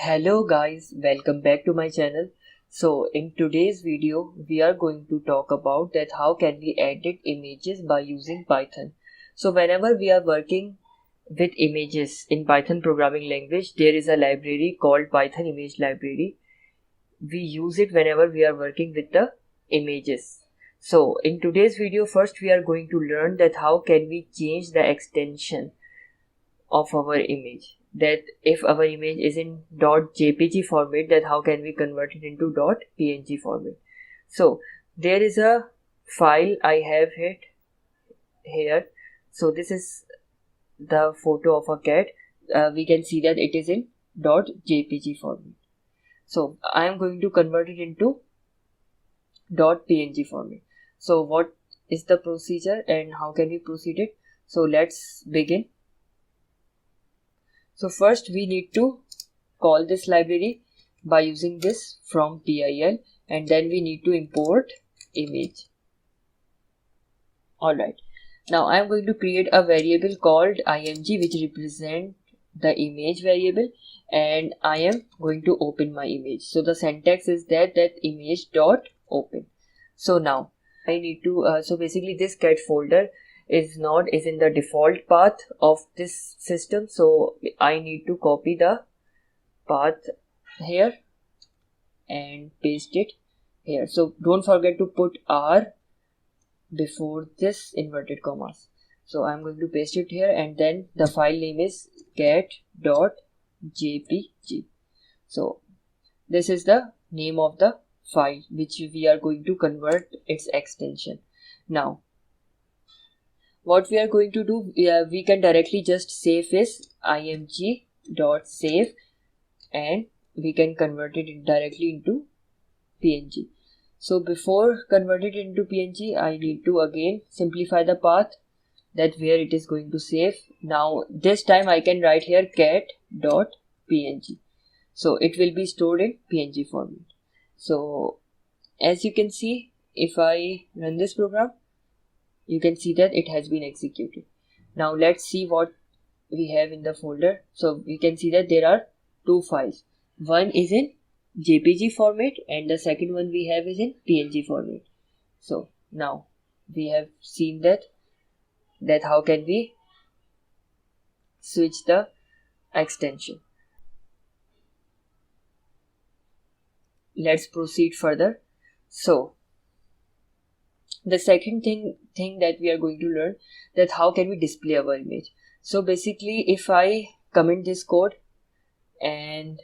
Hello guys, welcome back to my channel. So in today's video we are going to talk about that how can we edit images by using Python. So whenever we are working with images in Python programming language, there is a library called Python image library. We use it whenever we are working with the images. So in today's video, first we are going to learn that how can we change the extension of our image, that if our image is in .jpg format, that how can we convert it into .png format. So there is a file I have it here. So this is the photo of a cat. We can see that it is in .jpg format. So I am going to convert it into .png format. So what is the procedure and how can we proceed it? So let's begin. So first we need to call this library by using this from til, and then we need to import image. Alright, now I am going to create a variable called img which represent the image variable, and I am going to open my image. So the syntax is that image dot open. So now I need to so basically this cat folder is in the default path of this system, so I need to copy the path here and paste it here. So don't forget to put r before this inverted commas. So I'm going to paste it here, and then the file name is cat.jpg. So this is the name of the file which we are going to convert its extension. Now what we are going to do, we can directly just save is img.save, and we can convert it directly into png. So before converting it into png, I need to again simplify the path that where it is going to save. Now this time I can write here cat.png. So it will be stored in png format. So as you can see, if I run this program, you can see that it has been executed. Now let's see what we have in the folder. So we can see that there are two files. One is in JPG format and the second one we have is in PNG format. So now we have seen that how can we switch the extension. Let's proceed further. So the second thing that we are going to learn, that how can we display our image. So basically if I comment this code and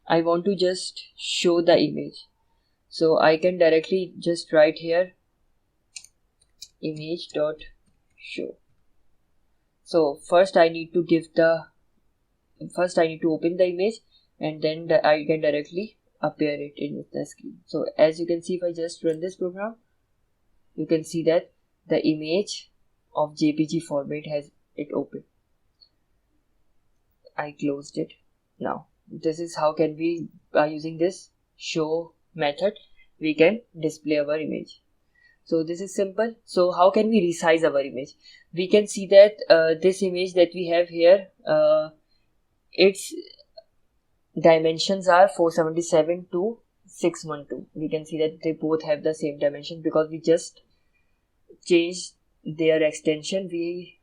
I want to just show the image, so I can directly just write here image.show. So first I need to open the image, and then I can directly appear it in the screen. So as you can see, if I just run this program, you can see that the image of JPG format has it open. I closed it. Now this is how can we, by using this show method, we can display our image. So this is simple. So how can we resize our image? We can see that this image that we have here, its dimensions are 477 to 612. We can see that they both have the same dimension because we just changed their extension. We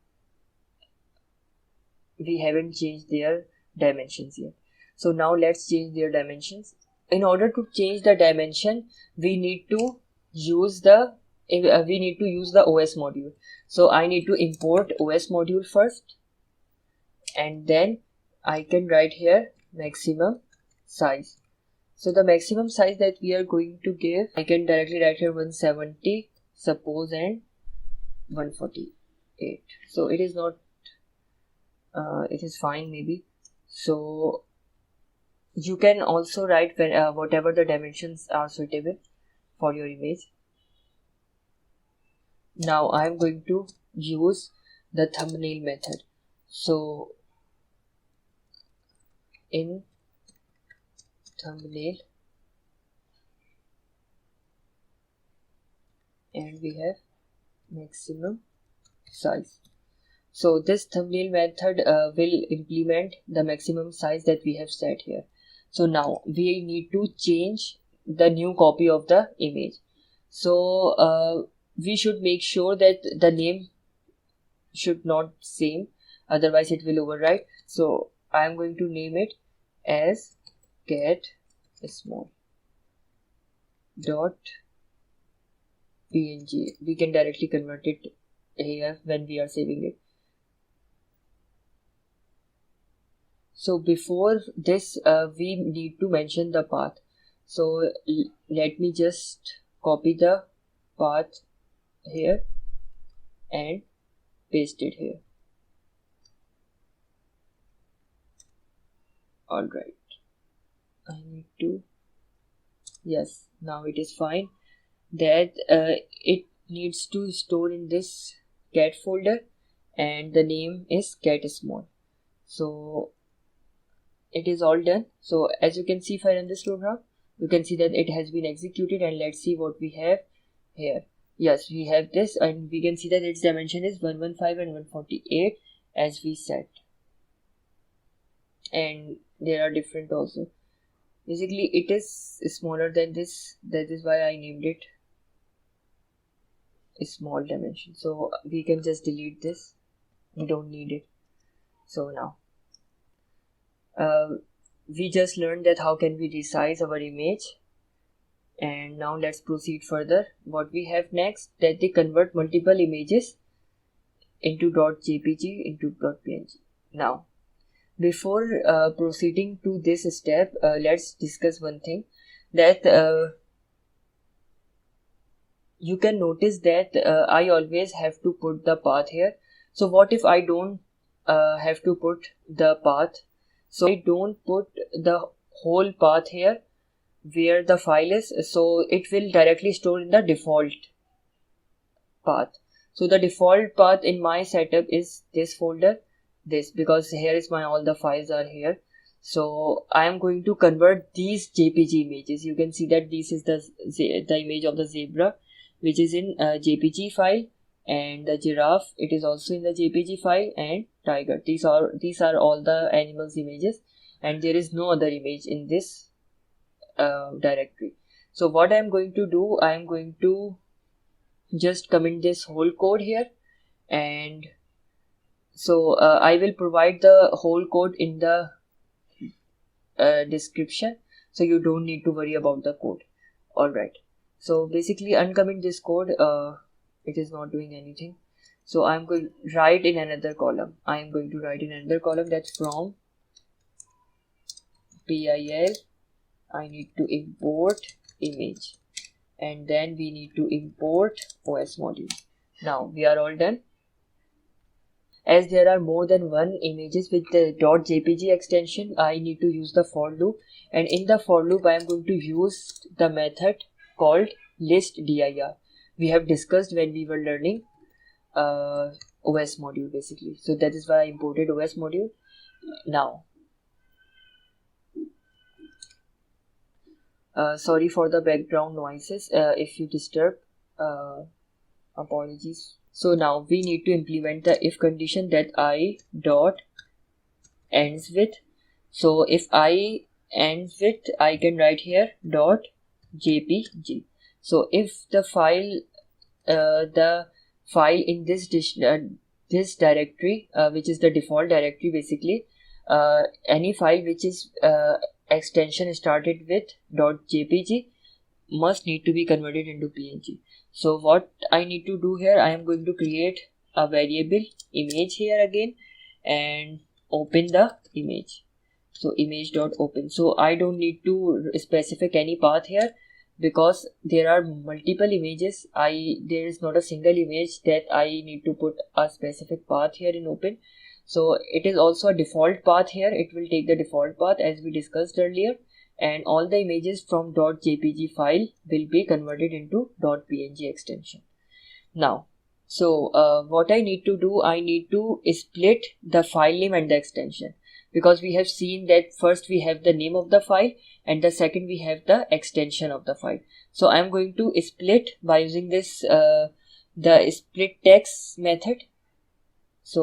haven't changed their dimensions yet. So now let's change their dimensions. In order to change the dimension, we need to use the OS module. So I need to import OS module first, and then I can write here maximum size. So the maximum size that we are going to give, I can directly write here 170 suppose and 148. So it is not it is fine maybe. So you can also write whatever the dimensions are suitable for your image. Now I am going to use the thumbnail method. So in thumbnail, and we have maximum size. So this thumbnail method will implement the maximum size that we have set here. So now we need to change the new copy of the image. So we should make sure that the name should not same, otherwise it will overwrite. So I am going to name it as cat small dot png. We can directly convert it here when we are saving it. So before this we need to mention the path. So let me just copy the path here and paste it here. Alright, I need to, yes, now it is fine. That it needs to store in this cat folder and the name is cat small. So it is all done. So as you can see, if I run this program, you can see that it has been executed, and let's see what we have here. Yes, we have this, and we can see that its dimension is 115 and 148 as we set, and there are different also. Basically it is smaller than this, that is why I named it a small dimension. So we can just delete this, we don't need it. So now we just learned that how can we resize our image, and now let's proceed further. What we have next, that they convert multiple images into .jpg into .png. Now before proceeding to this step, let's discuss one thing, that you can notice that I always have to put the path here. So what if I don't have to put the path? So I don't put the whole path here where the file is, so it will directly store in the default path. So the default path in my setup is this folder, this, because here is my all the files are here. So I am going to convert these JPG images. You can see that this is the image of the zebra, which is in JPG file, and the giraffe, it is also in the JPG file, and tiger, these are all the animals images, and there is no other image in this directory. So what I am going to do, I am going to just comment this whole code here, and so I will provide the whole code in the description, so you don't need to worry about the code. Alright, so basically uncomment this code, it is not doing anything. So I'm going to write in another column. That's from pil. I need to import image, and then we need to import OS module. Now we are all done. As there are more than one images with the .jpg extension, I need to use the for loop, and in the for loop I am going to use the method called list_dir. We have discussed when we were learning OS module basically. So that is why I imported OS module. Now sorry for the background noises, if you disturb, apologies. So now we need to implement the if condition, that I dot ends with. So if I ends with, I can write here dot jpg. So if the file in this directory, which is the default directory basically, any file which is extension started with .jpg must need to be converted into png. So what I need to do here, I am going to create a variable image here again and open the image. So image.open. So I don't need to specify any path here, because there are multiple images. There is not a single image that I need to put a specific path here in open. So it is also a default path here. It will take the default path as we discussed earlier, and all the images from .jpg file will be converted into .png extension. Now, so what I need to do, I need to split the file name and the extension, because we have seen that first we have the name of the file and the second we have the extension of the file. So I am going to split by using this the split text method. So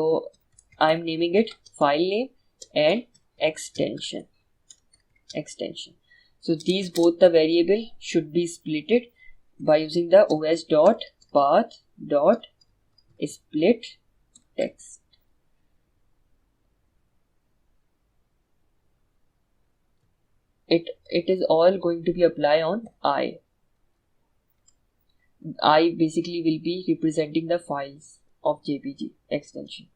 I'm naming it file name and extension. So these both the variable should be splitted by using the os.path.split text. It is all going to be applied on I. I basically will be representing the files of JPG extension.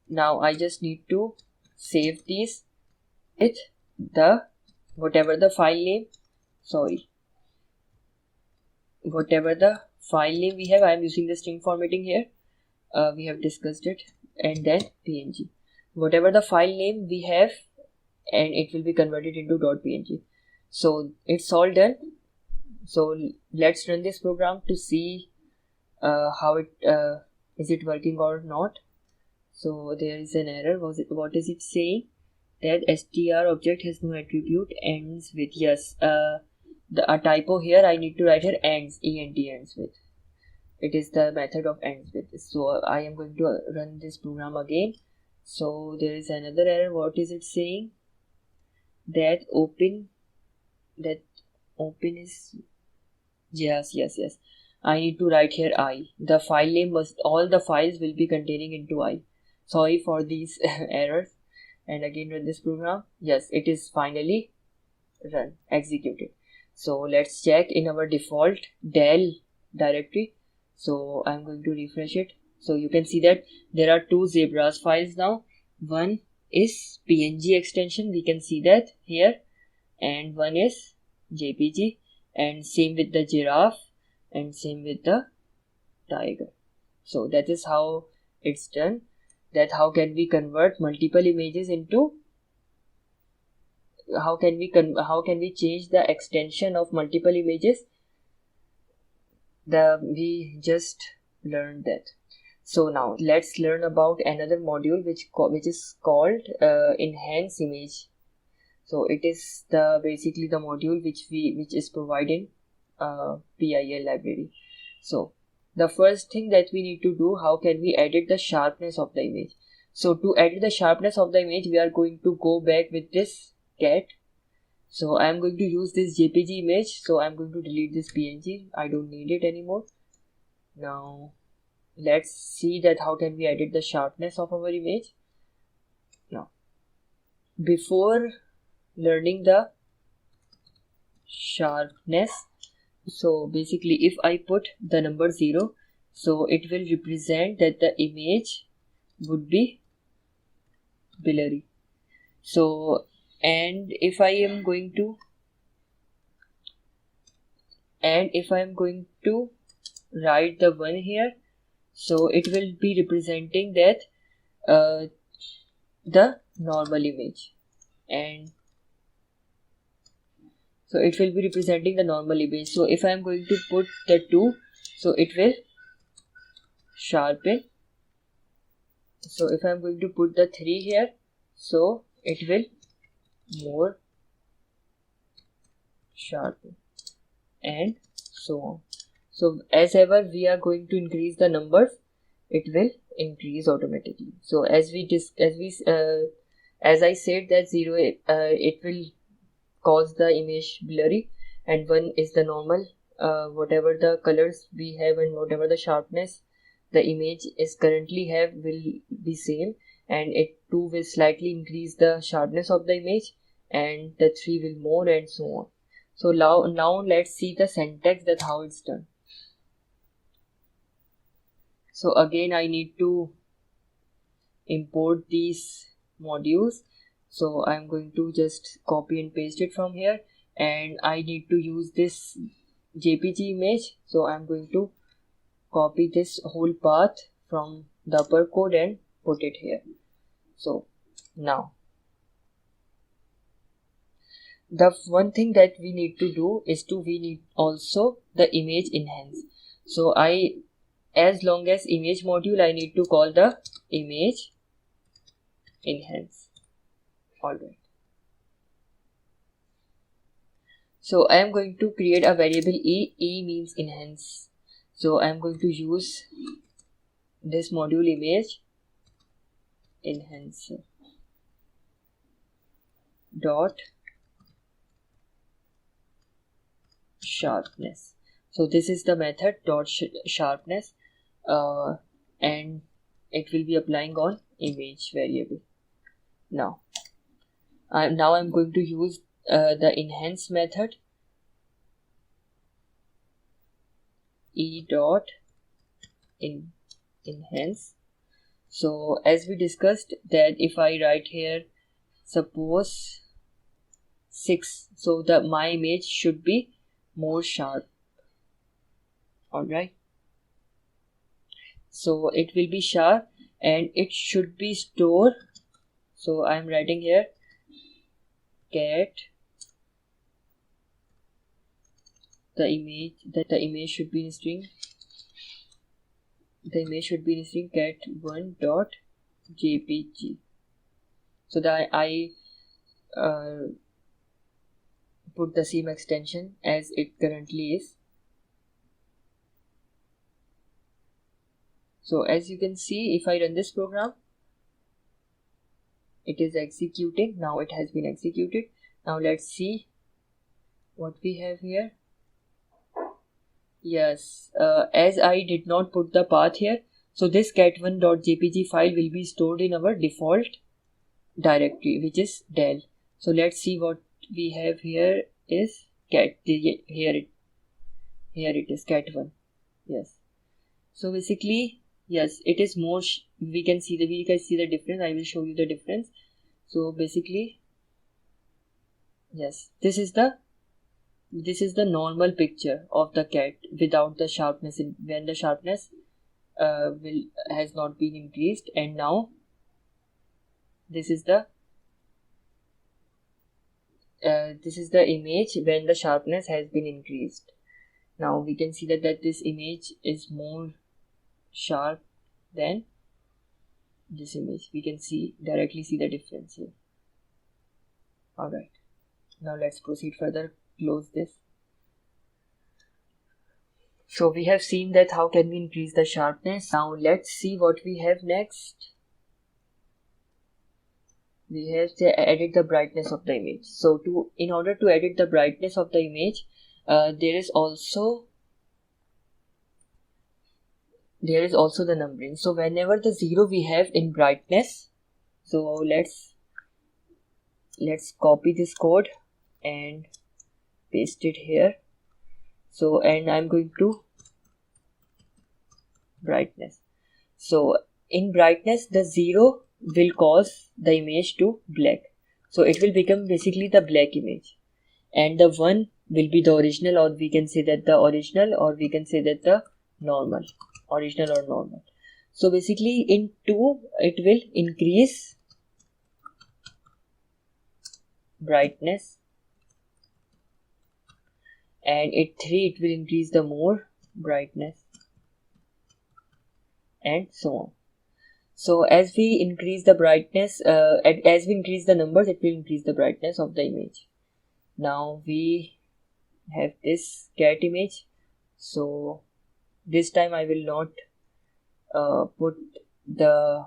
Now I just need to save these with the whatever the file name we have. I am using the string formatting here. We have discussed it, and then png, whatever the file name we have, and it will be converted into .png. So it's all done. So let's run this program to see how it is it working or not. So there is an error. What is it saying? That str object has no attribute, ends with. Yes, a typo here. I need to write here ends, ends with. It is the method of ends with. So I am going to run this program again. So there is another error. What is it saying? That open is, yes. I need to write here I. The file name all the files will be containing into I. Sorry for these errors. And again run this program. Yes, it is finally executed. So let's check in our default del directory. So I'm going to refresh it. So you can see that there are two zebras files now. One is PNG extension, we can see that here, and one is JPG, and same with the giraffe, and same with the tiger. So that is how it's done. That how can we convert multiple images into, how can we change the extension of multiple images. We just learned that. So now let's learn about another module which is called enhance image. So it is basically the module which is providing PIL library. So the first thing that we need to do, how can we edit the sharpness of the image? So to edit the sharpness of the image, we are going to go back with this cat. So I am going to use this JPG image. So I am going to delete this PNG. I don't need it anymore. Now let's see that how can we edit the sharpness of our image. Now before learning the sharpness, so basically if I put the number 0, so it will represent that the image would be blurry. So and if I am going to write the 1 here, so it will be representing that the normal image, and so it will be representing the normal image. So if I am going to put the 2, so it will sharpen. So if I am going to put the 3 here, so it will more sharpen, and so on. So as ever we are going to increase the numbers, it will increase automatically. So as I said that 0 it will cause the image blurry, and 1 is the normal. Whatever the colors we have and whatever the sharpness the image is currently have will be same, and 2 will slightly increase the sharpness of the image, and the 3 will more, and so on. So now let's see the syntax, that how it's done. So again I need to import these modules. So I'm going to just copy and paste it from here, and I need to use this JPG image. So I'm going to copy this whole path from the upper code and put it here. So now the one thing that we need to do is we need also the image enhance. So as long as image module, I need to call the image enhance. Alright. So I am going to create a variable e means enhance. So I am going to use this module image enhancer dot sharpness. So this is the method dot sharpness, and it will be applying on image variable. Now I'm going to use the enhance method, e dot enhance. So as we discussed that if I write here suppose 6, so that my image should be more sharp. Alright, so it will be sharp and it should be stored. So I'm writing here cat the image should be in string. The image should be in string cat1 dot jpg. So that I put the same extension as it currently is. So as you can see, if I run this program, it is executing. Now it has been executed. Now let's see what we have here. Yes, as I did not put the path here, so this cat1.jpg file will be stored in our default directory, which is del. So let's see what we have here is cat. Here it is cat1. Yes. So basically, yes, it is more. We can see the difference. I will show you the difference. So basically, yes, this is the normal picture of the cat without the sharpness. When the sharpness has not been increased, and now this is the image when the sharpness has been increased. Now we can see that this image is more sharp than this image. We can directly see the difference here. Alright, now let's proceed further. Close this. So we have seen that how can we increase the sharpness. Now let's see what we have next. We have to edit the brightness of the image. So in order to edit the brightness of the image, there is also the numbering. So whenever the 0 we have in brightness, so let's copy this code and paste it here. So and I'm going to brightness. So in brightness, the 0 will cause the image to black. So it will become basically the black image, and the 1 will be the original, or we can say that the original, or we can say that the normal, original or normal. So basically in 2 it will increase brightness, and at 3 it will increase the more brightness, and so on. So as we increase the brightness, as we increase the numbers, it will increase the brightness of the image. Now we have this cat image. So this time I will not put the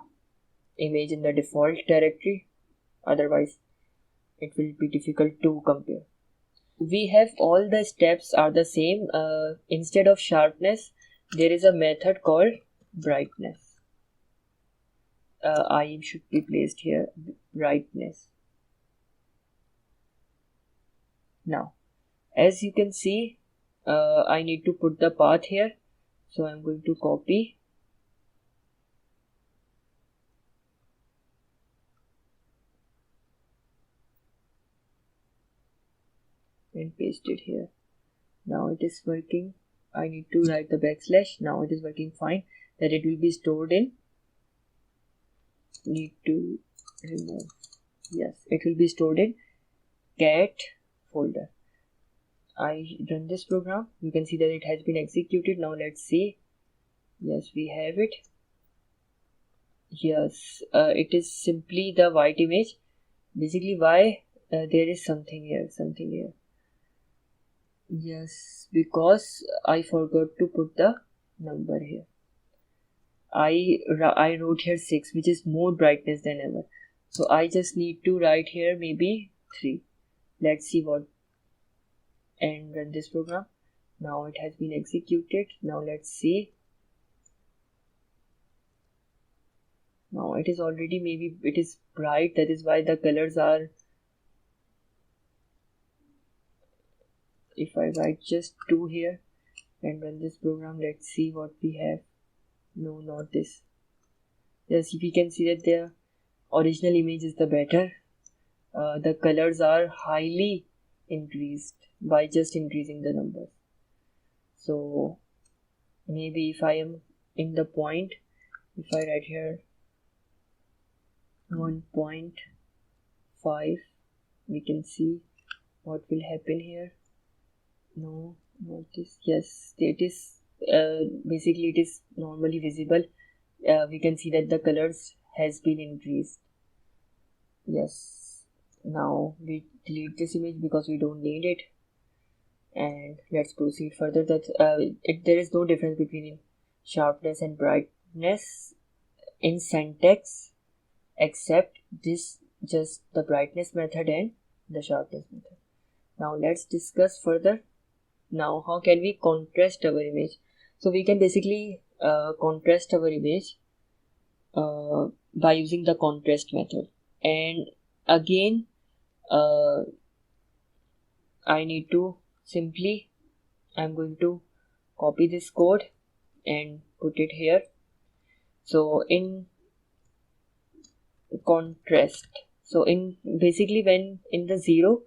image in the default directory, otherwise it will be difficult to compare. We have all the steps are the same. Instead of sharpness, there is a method called brightness. I should be placed here, brightness. Now as you can see, I need to put the path here, so I'm going to copy and paste it here. Now it is working. I need to write the backslash. Now it is working fine. That it will be stored in, need to remove, yes, it will be stored in cat folder. I run this program. You can see that it has been executed. Now let's see. Yes, we have it. Yes, it is simply the white image. Basically, why there is something here. Yes, because I forgot to put the number here. I wrote here 6, which is more brightness than ever. So I just need to write here maybe 3. Let's see what, and run this program. Now it has been executed. Now let's see. Now it is already, maybe it is bright, that is why the colors are. If I write just 2 here and run this program, let's see what we have. No, not this. Yes, we can see that the original image is the better. The colors are highly increased by just increasing the numbers. So maybe if I am in the point, if I write here 1.5, we can see what will happen here. No, not this. Yes, it is basically it is normally visible. We can see that the colors has been increased. Yes, now we delete this image because we don't need it, and let's proceed further. That there is no difference between sharpness and brightness in syntax, except this, just the brightness method and the sharpness method. Now let's discuss further. Now how can we contrast our image? So we can basically contrast our image by using the contrast method. And again, I need to simply, I'm going to copy this code and put it here. So in contrast, so in basically when in the 0,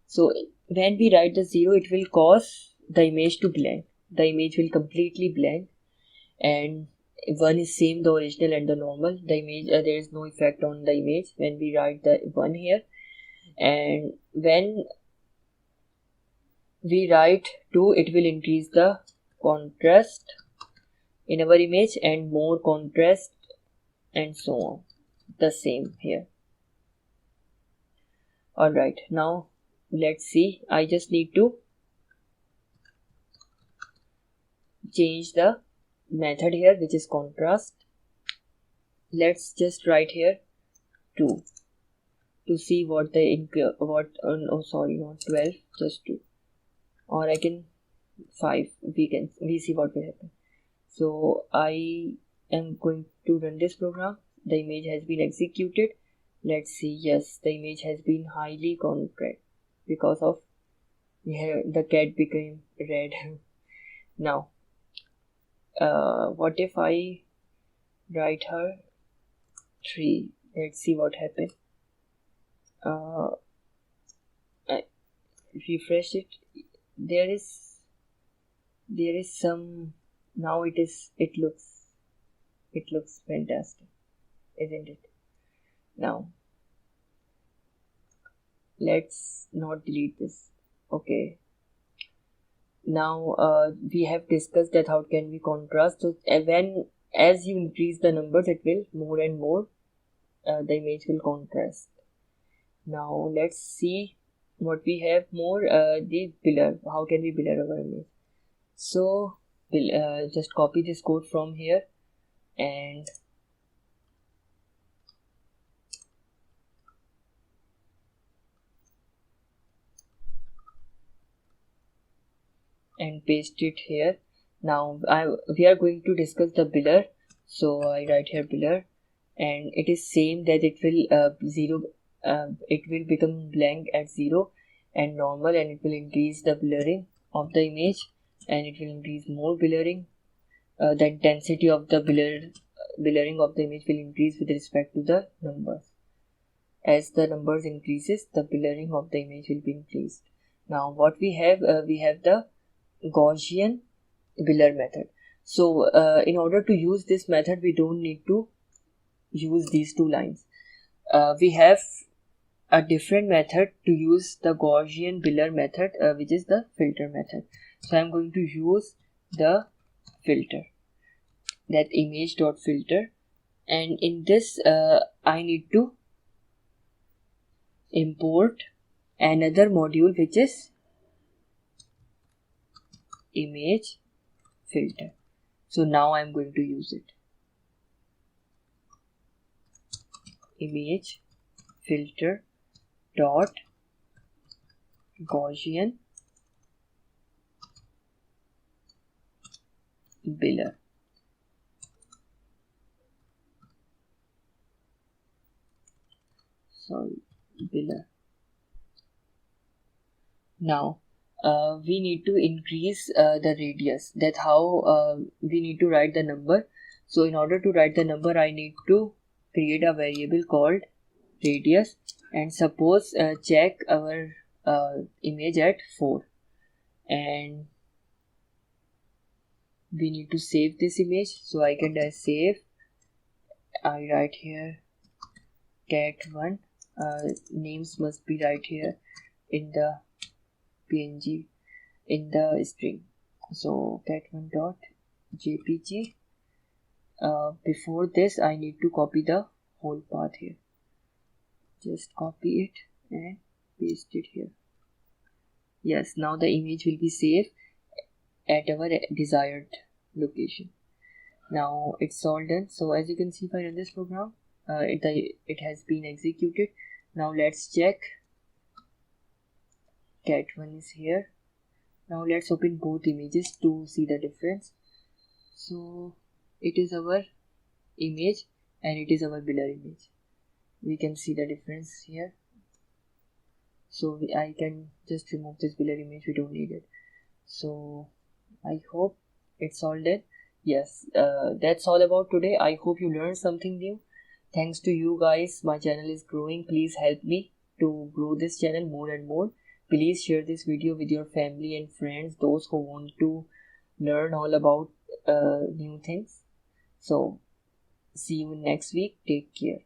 so when we write the 0, it will cause the image to blend. The image will completely blend, and 1 is same the original and the normal. The image, there is no effect on the image when we write the 1 here. And when we write 2, it will increase the contrast in our image and more contrast, and so on. The same here. Alright, now let's see. I just need to change the method here, which is contrast. Let's just write here 2 to see what the oh sorry, not 12, just 2, or I can 5. We see what will happen. So I am going to run this program. The image has been executed. Let's see. Yes, the image has been highly contrast because of the cat became red. Now what if I write her 3? Let's see what happened. I refresh it. There is some. Now it looks fantastic, isn't it? Now let's not delete this. Okay, now we have discussed that how can we contrast. So as you increase the numbers, it will more and more the image will contrast. Now let's see what we have more. The blur. How can we blur our image? So just copy this code from here and paste it here. Now we are going to discuss the blur. So I write here blur, and it is same that it will it will become blank at 0 and normal, and it will increase the blurring of the image, and it will increase more blurring. The intensity of the blurring of the image will increase with respect to the numbers. As the numbers increases, the blurring of the image will be increased. Now what we have the Gaussian blur method. So in order to use this method, we don't need to use these 2 lines. We have a different method to use the Gaussian blur method, which is the filter method. So I'm going to use the filter, that image.filter, and in this I need to import another module, which is image filter. So now I'm going to use it. image filter dot Gaussian blur. Blur. Now we need to increase the radius. That's how we need to write the number. So in order to write the number, I need to create a variable called radius, and suppose check our image at 4, and we need to save this image. So I can save. I write here cat1. Names must be right here in the png in the string. So cat1 dot jpg. Before this, I need to copy the whole path here. Just copy it and paste it here. Yes, now the image will be saved at our desired location. Now it's all done. So as you can see, if I run this program, it has been executed. Now let's check. Cat1 is here. Now let's open both images to see the difference. So it is our image and it is our blur image. We can see the difference here. So I can just remove this blur image, we don't need it. So I hope it's all done. Yes, that's all about today. I hope you learned something new. Thanks to you guys, my channel is growing. Please help me to grow this channel more and more. Please share this video with your family and friends, those who want to learn all about new things. So see you next week. Take care.